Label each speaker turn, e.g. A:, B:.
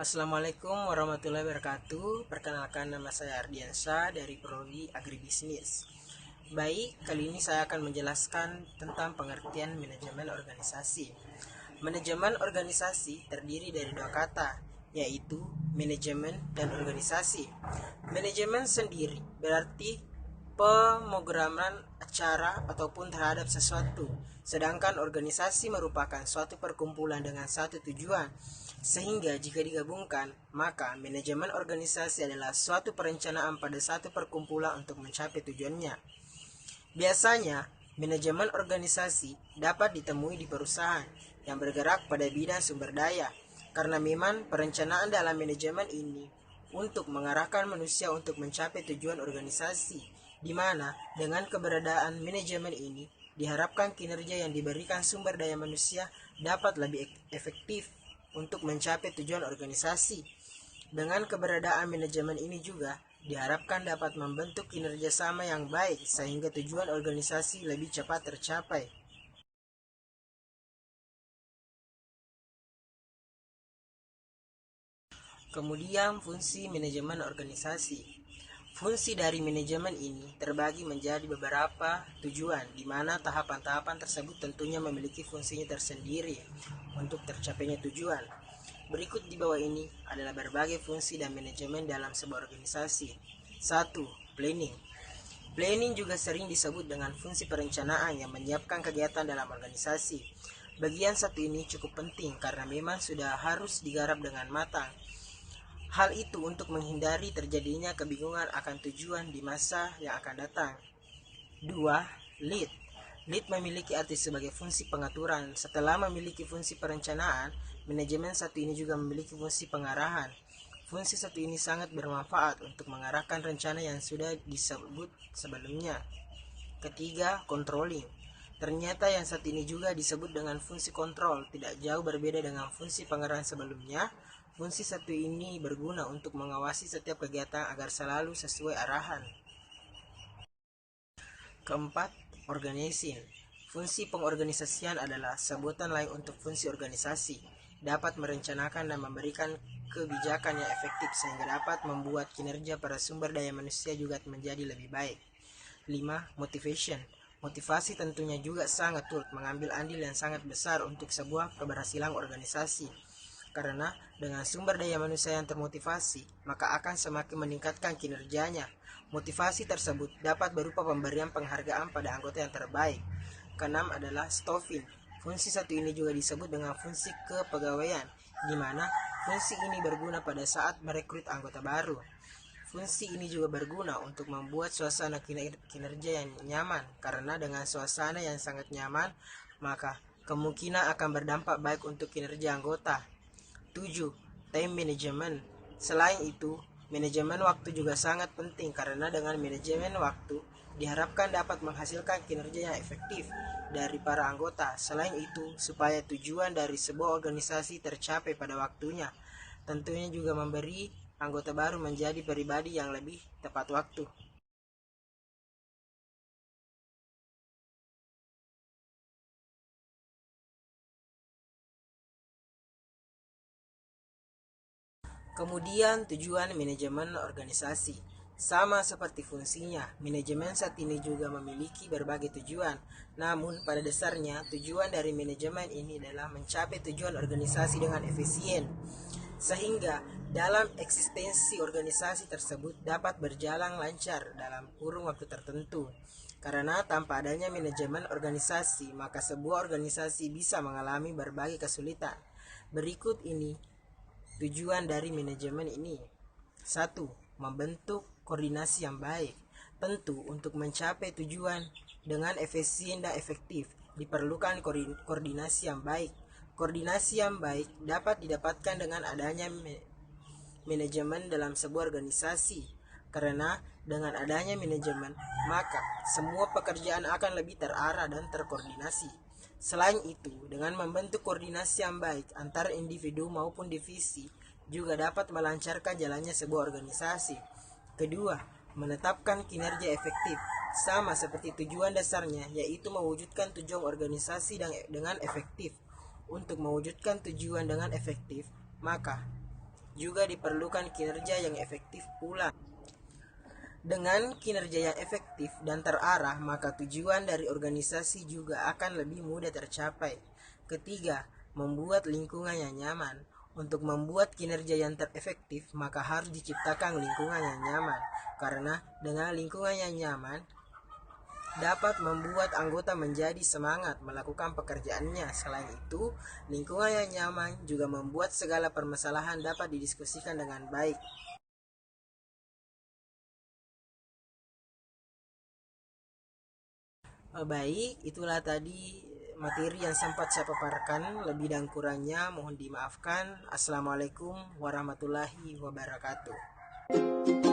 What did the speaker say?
A: Assalamualaikum warahmatullahi wabarakatuh. Perkenalkan, nama saya Ardiansyah dari Prodi Agribisnis. Baik, kali ini saya akan menjelaskan tentang pengertian manajemen organisasi. Manajemen organisasi terdiri dari dua kata, yaitu manajemen dan organisasi. Manajemen sendiri berarti pemrograman acara ataupun terhadap sesuatu, sedangkan organisasi merupakan suatu perkumpulan dengan satu tujuan. Sehingga jika digabungkan, maka manajemen organisasi adalah suatu perencanaan pada satu perkumpulan untuk mencapai tujuannya. Biasanya, manajemen organisasi dapat ditemui di perusahaan yang bergerak pada bidang sumber daya, karena memang perencanaan dalam manajemen ini untuk mengarahkan manusia untuk mencapai tujuan organisasi, di mana dengan keberadaan manajemen ini diharapkan kinerja yang diberikan sumber daya manusia dapat lebih efektif untuk mencapai tujuan organisasi. Dengan keberadaan manajemen ini juga diharapkan dapat membentuk kinerja sama yang baik sehingga tujuan organisasi lebih cepat tercapai. Kemudian fungsi manajemen organisasi. Fungsi dari manajemen ini terbagi menjadi beberapa tujuan, di mana tahapan-tahapan tersebut tentunya memiliki fungsinya tersendiri untuk tercapainya tujuan. Berikut di bawah ini adalah berbagai fungsi dan manajemen dalam sebuah organisasi. 1. Planning. Planning juga sering disebut dengan fungsi perencanaan yang menyiapkan kegiatan dalam organisasi. Bagian satu ini cukup penting karena memang sudah harus digarap dengan matang. Hal itu untuk menghindari terjadinya kebingungan akan tujuan di masa yang akan datang. 2. Lead. Lead memiliki arti sebagai fungsi pengaturan. Setelah memiliki fungsi perencanaan, manajemen satu ini juga memiliki fungsi pengarahan. Fungsi satu ini sangat bermanfaat untuk mengarahkan rencana yang sudah disebut sebelumnya. Ketiga, controlling. Ternyata yang satu ini juga disebut dengan fungsi kontrol, tidak jauh berbeda dengan fungsi pengarahan sebelumnya. Fungsi satu ini berguna untuk mengawasi setiap kegiatan agar selalu sesuai arahan. Keempat, organizing. Fungsi pengorganisasian adalah sebutan lain untuk fungsi organisasi. Dapat merencanakan dan memberikan kebijakan yang efektif sehingga dapat membuat kinerja para sumber daya manusia juga menjadi lebih baik. 5. Motivation. Motivasi tentunya juga sangat turut mengambil andil yang sangat besar untuk sebuah keberhasilan organisasi. Karena dengan sumber daya manusia yang termotivasi, maka akan semakin meningkatkan kinerjanya. Motivasi tersebut dapat berupa pemberian penghargaan pada anggota yang terbaik. Keenam adalah staffing. Fungsi satu ini juga disebut dengan fungsi kepegawaian, di mana fungsi ini berguna pada saat merekrut anggota baru. Fungsi ini juga berguna untuk membuat suasana kinerja yang nyaman, karena dengan suasana yang sangat nyaman, maka kemungkinan akan berdampak baik untuk kinerja anggota. 7. Time management. Selain itu, manajemen waktu juga sangat penting karena dengan manajemen waktu diharapkan dapat menghasilkan kinerja yang efektif dari para anggota. Selain itu, supaya tujuan dari sebuah organisasi tercapai pada waktunya, tentunya juga memberi anggota baru menjadi pribadi yang lebih tepat waktu. Kemudian tujuan manajemen organisasi. Sama seperti fungsinya, manajemen saat ini juga memiliki berbagai tujuan. Namun pada dasarnya tujuan dari manajemen ini adalah mencapai tujuan organisasi dengan efisien, sehingga dalam eksistensi organisasi tersebut dapat berjalan lancar dalam kurun waktu tertentu. Karena tanpa adanya manajemen organisasi, maka sebuah organisasi bisa mengalami berbagai kesulitan. Berikut ini tujuan dari manajemen ini. 1. Membentuk koordinasi yang baik. Tentu untuk mencapai tujuan dengan efisien dan efektif diperlukan koordinasi yang baik. Koordinasi yang baik dapat didapatkan dengan adanya manajemen dalam sebuah organisasi. Karena dengan adanya manajemen, maka semua pekerjaan akan lebih terarah dan terkoordinasi. Selain itu, dengan membentuk koordinasi yang baik antara individu maupun divisi, juga dapat melancarkan jalannya sebuah organisasi. Kedua, menetapkan kinerja efektif. Sama seperti tujuan dasarnya, yaitu mewujudkan tujuan organisasi dengan efektif. Untuk mewujudkan tujuan dengan efektif, maka juga diperlukan kinerja yang efektif pula. Dengan kinerja yang efektif dan terarah, maka tujuan dari organisasi juga akan lebih mudah tercapai. Ketiga, membuat lingkungan yang nyaman. Untuk membuat kinerja yang terefektif, maka harus diciptakan lingkungan yang nyaman. Karena dengan lingkungan yang nyaman, dapat membuat anggota menjadi semangat melakukan pekerjaannya. Selain itu, lingkungan yang nyaman juga membuat segala permasalahan dapat didiskusikan dengan baik. Baik, itulah tadi materi yang sempat saya paparkan. Lebih dan kurangnya mohon dimaafkan. Assalamualaikum warahmatullahi wabarakatuh.